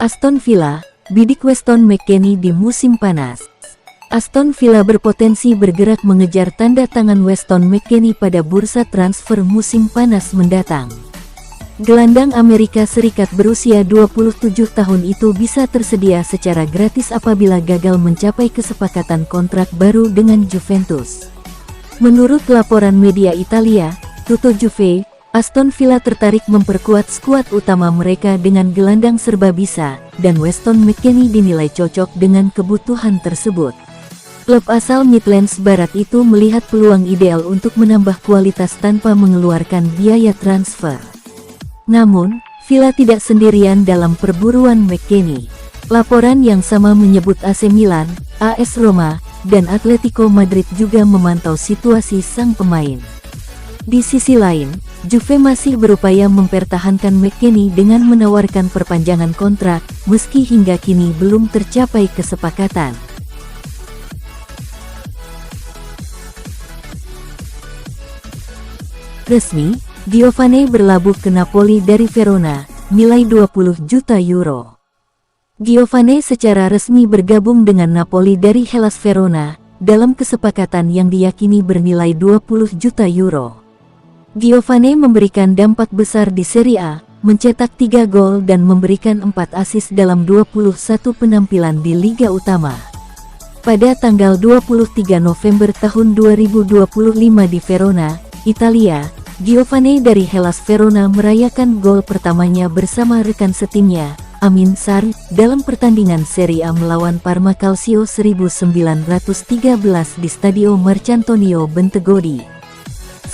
Aston Villa, bidik Weston McKennie di musim panas. Aston Villa berpotensi bergerak mengejar tanda tangan Weston McKennie pada bursa transfer musim panas mendatang. Gelandang Amerika Serikat berusia 27 tahun itu bisa tersedia secara gratis apabila gagal mencapai kesepakatan kontrak baru dengan Juventus. Menurut laporan media Italia, Tutto Juve, Aston Villa tertarik memperkuat skuad utama mereka dengan gelandang serba bisa, dan Weston McKennie dinilai cocok dengan kebutuhan tersebut. Klub asal Midlands Barat itu melihat peluang ideal untuk menambah kualitas tanpa mengeluarkan biaya transfer. Namun, Villa tidak sendirian dalam perburuan McKennie. Laporan yang sama menyebut AC Milan, AS Roma, dan Atletico Madrid juga memantau situasi sang pemain. Di sisi lain, Juve masih berupaya mempertahankan McKennie dengan menawarkan perpanjangan kontrak, meski hingga kini belum tercapai kesepakatan. Resmi, Giovane berlabuh ke Napoli dari Verona, nilai 20 juta euro. Giovane secara resmi bergabung dengan Napoli dari Hellas Verona, dalam kesepakatan yang diyakini bernilai 20 juta euro. Giovane memberikan dampak besar di Serie A, mencetak 3 gol dan memberikan 4 assist dalam 21 penampilan di Liga Utama. Pada tanggal 23 November tahun 2025 di Verona, Italia, Giovane dari Hellas Verona merayakan gol pertamanya bersama rekan setimnya, Amin Sarr, dalam pertandingan Serie A melawan Parma Calcio 1913 di Stadio Marcantonio Bentegodi.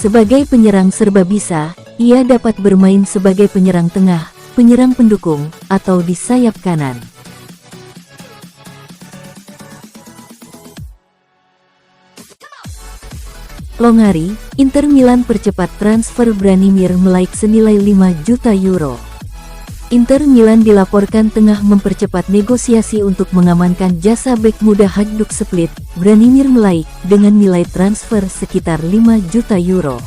Sebagai penyerang serba bisa, ia dapat bermain sebagai penyerang tengah, penyerang pendukung, atau di sayap kanan. Longari, Inter Milan percepat transfer Branimir Mlajc senilai 5 juta euro. Inter Milan dilaporkan tengah mempercepat negosiasi untuk mengamankan jasa bek muda Hajduk Split, Branimir Mlajc, dengan nilai transfer sekitar 5 juta euro.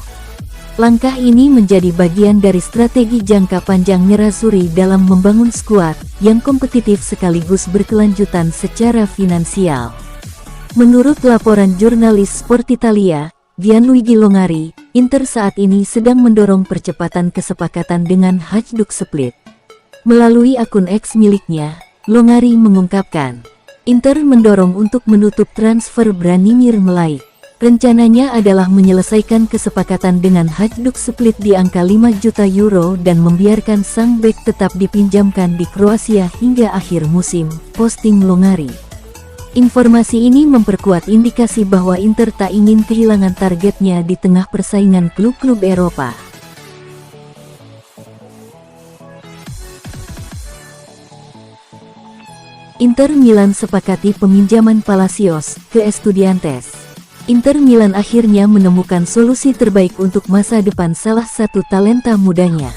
Langkah ini menjadi bagian dari strategi jangka panjang Nerazzurri dalam membangun skuad yang kompetitif sekaligus berkelanjutan secara finansial. Menurut laporan jurnalis Sport Italia, Gianluigi Longari, Inter saat ini sedang mendorong percepatan kesepakatan dengan Hajduk Split. Melalui akun X miliknya, Longari mengungkapkan, Inter mendorong untuk menutup transfer Branimir Mlajc. Rencananya adalah menyelesaikan kesepakatan dengan Hajduk Split di angka 5 juta euro dan membiarkan sang bek tetap dipinjamkan di Kroasia hingga akhir musim, posting Longari. Informasi ini memperkuat indikasi bahwa Inter tak ingin kehilangan targetnya di tengah persaingan klub-klub Eropa. Inter Milan sepakati peminjaman Palacios ke Estudiantes. Inter Milan akhirnya menemukan solusi terbaik untuk masa depan salah satu talenta mudanya.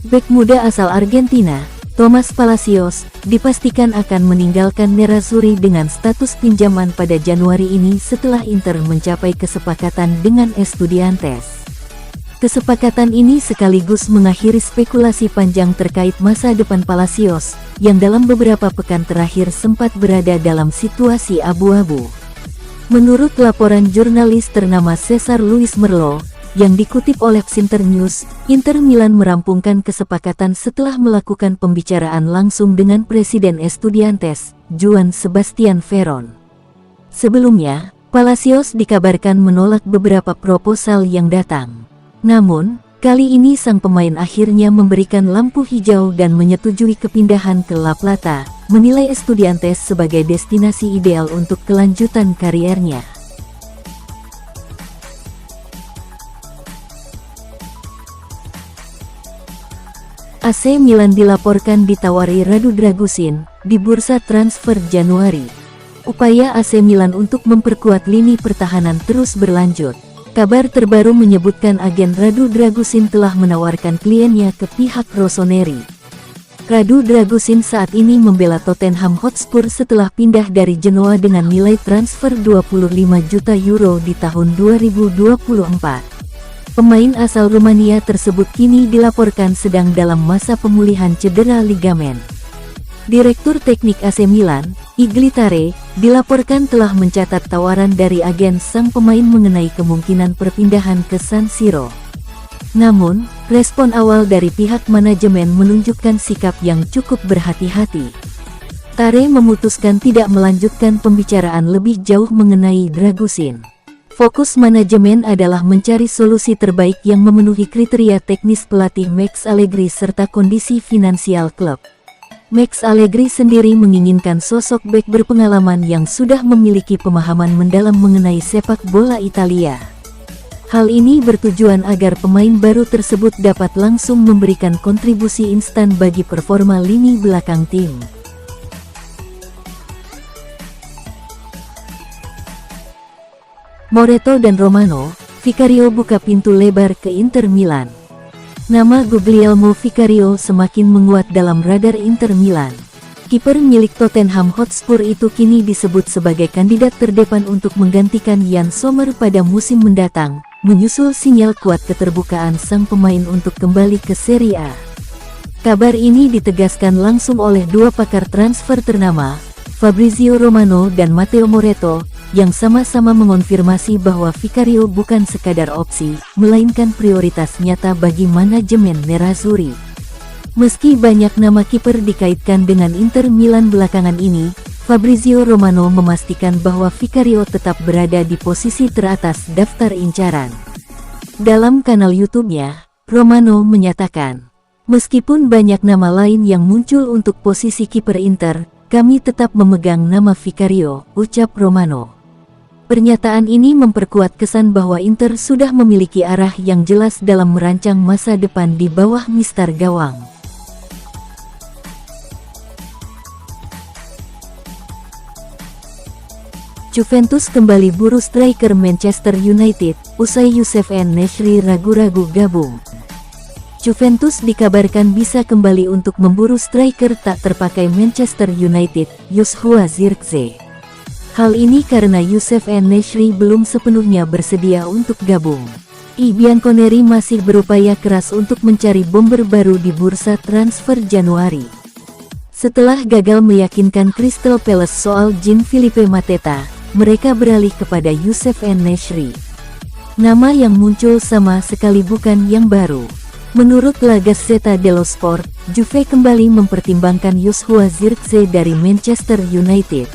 Bek muda asal Argentina, Thomas Palacios, dipastikan akan meninggalkan Nerazzurri dengan status pinjaman pada Januari ini setelah Inter mencapai kesepakatan dengan Estudiantes. Kesepakatan ini sekaligus mengakhiri spekulasi panjang terkait masa depan Palacios, yang dalam beberapa pekan terakhir sempat berada dalam situasi abu-abu. Menurut laporan jurnalis ternama Cesar Luis Merlo, yang dikutip oleh Sinter News, Inter Milan merampungkan kesepakatan setelah melakukan pembicaraan langsung dengan Presiden Estudiantes, Joan Sebastian Veron. Sebelumnya, Palacios dikabarkan menolak beberapa proposal yang datang. Namun, kali ini sang pemain akhirnya memberikan lampu hijau dan menyetujui kepindahan ke La Plata, menilai Estudiantes sebagai destinasi ideal untuk kelanjutan kariernya. AC Milan dilaporkan ditawari Radu Dragusin di bursa transfer Januari. Upaya AC Milan untuk memperkuat lini pertahanan terus berlanjut. Kabar terbaru menyebutkan agen Radu Dragusin telah menawarkan kliennya ke pihak Rossoneri. Radu Dragusin saat ini membela Tottenham Hotspur setelah pindah dari Genoa dengan nilai transfer 25 juta euro di tahun 2024. Pemain asal Rumania tersebut kini dilaporkan sedang dalam masa pemulihan cedera ligamen. Direktur Teknik AC Milan, Iglitare, dilaporkan telah mencatat tawaran dari agen sang pemain mengenai kemungkinan perpindahan ke San Siro. Namun, respon awal dari pihak manajemen menunjukkan sikap yang cukup berhati-hati. Tare memutuskan tidak melanjutkan pembicaraan lebih jauh mengenai Dragusin. Fokus manajemen adalah mencari solusi terbaik yang memenuhi kriteria teknis pelatih Max Allegri serta kondisi finansial klub. Max Allegri sendiri menginginkan sosok bek berpengalaman yang sudah memiliki pemahaman mendalam mengenai sepak bola Italia. Hal ini bertujuan agar pemain baru tersebut dapat langsung memberikan kontribusi instan bagi performa lini belakang tim. Moreto dan Romano, Vicario buka pintu lebar ke Inter Milan. Nama Guglielmo Vicario semakin menguat dalam radar Inter Milan. Kiper milik Tottenham Hotspur itu kini disebut sebagai kandidat terdepan untuk menggantikan Jan Sommer pada musim mendatang, menyusul sinyal kuat keterbukaan sang pemain untuk kembali ke Serie A. Kabar ini ditegaskan langsung oleh dua pakar transfer ternama, Fabrizio Romano dan Matteo Moretto, yang sama-sama mengonfirmasi bahwa Vicario bukan sekadar opsi, melainkan prioritas nyata bagi manajemen Nerazzurri. Meski banyak nama kiper dikaitkan dengan Inter Milan belakangan ini, Fabrizio Romano memastikan bahwa Vicario tetap berada di posisi teratas daftar incaran. Dalam kanal YouTube-nya, Romano menyatakan, "Meskipun banyak nama lain yang muncul untuk posisi kiper Inter, kami tetap memegang nama Vicario," ucap Romano. Pernyataan ini memperkuat kesan bahwa Inter sudah memiliki arah yang jelas dalam merancang masa depan di bawah Mister Gawang. Juventus kembali buru striker Manchester United, usai Youssef En-Nesyri ragu-ragu gabung. Juventus dikabarkan bisa kembali untuk memburu striker tak terpakai Manchester United, Joshua Zirkzee. Hal ini karena Youssef En-Nesyri belum sepenuhnya bersedia untuk gabung. I Bianconeri masih berupaya keras untuk mencari bomber baru di bursa transfer Januari. Setelah gagal meyakinkan Crystal Palace soal Jean-Philippe Mateta, mereka beralih kepada Youssef En-Nesyri. Nama yang muncul sama sekali bukan yang baru. Menurut La Gazzetta dello Sport, Juve kembali mempertimbangkan Joshua Zirkzee dari Manchester United.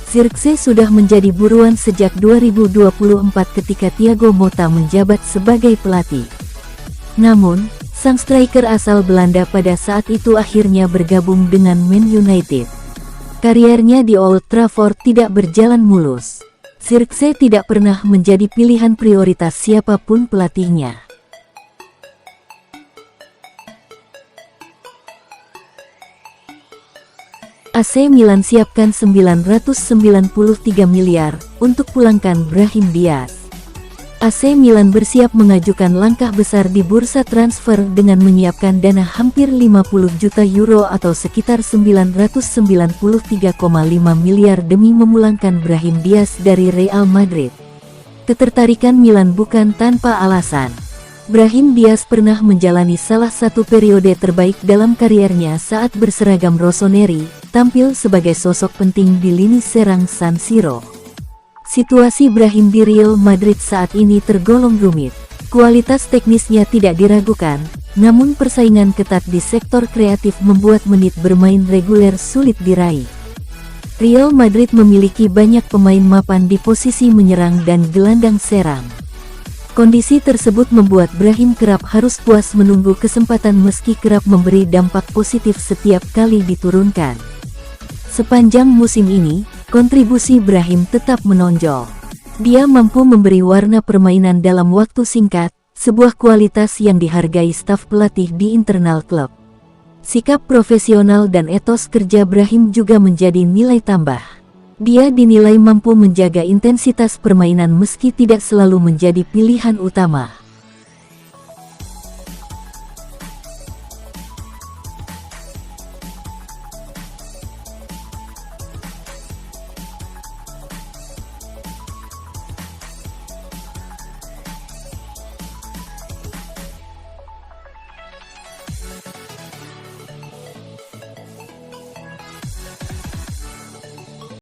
Zirkzee sudah menjadi buruan sejak 2024 ketika Thiago Motta menjabat sebagai pelatih. Namun, sang striker asal Belanda pada saat itu akhirnya bergabung dengan Man United. Kariernya di Old Trafford tidak berjalan mulus. Zirkzee tidak pernah menjadi pilihan prioritas siapapun pelatihnya. AC Milan siapkan 993 miliar untuk pulangkan Brahim Diaz. AC Milan bersiap mengajukan langkah besar di bursa transfer dengan menyiapkan dana hampir 50 juta euro atau sekitar 993,5 miliar demi memulangkan Brahim Diaz dari Real Madrid. Ketertarikan Milan bukan tanpa alasan. Brahim Diaz pernah menjalani salah satu periode terbaik dalam kariernya saat berseragam rossoneri, tampil sebagai sosok penting di lini serang San Siro. Situasi Brahim di Real Madrid saat ini tergolong rumit. Kualitas teknisnya tidak diragukan, namun persaingan ketat di sektor kreatif membuat menit bermain reguler sulit diraih. Real Madrid memiliki banyak pemain mapan di posisi menyerang dan gelandang serang. Kondisi tersebut membuat Brahim kerap harus puas menunggu kesempatan meski kerap memberi dampak positif setiap kali diturunkan. Sepanjang musim ini, kontribusi Brahim tetap menonjol. Dia mampu memberi warna permainan dalam waktu singkat, sebuah kualitas yang dihargai staf pelatih di internal klub. Sikap profesional dan etos kerja Brahim juga menjadi nilai tambah. Dia dinilai mampu menjaga intensitas permainan meski tidak selalu menjadi pilihan utama.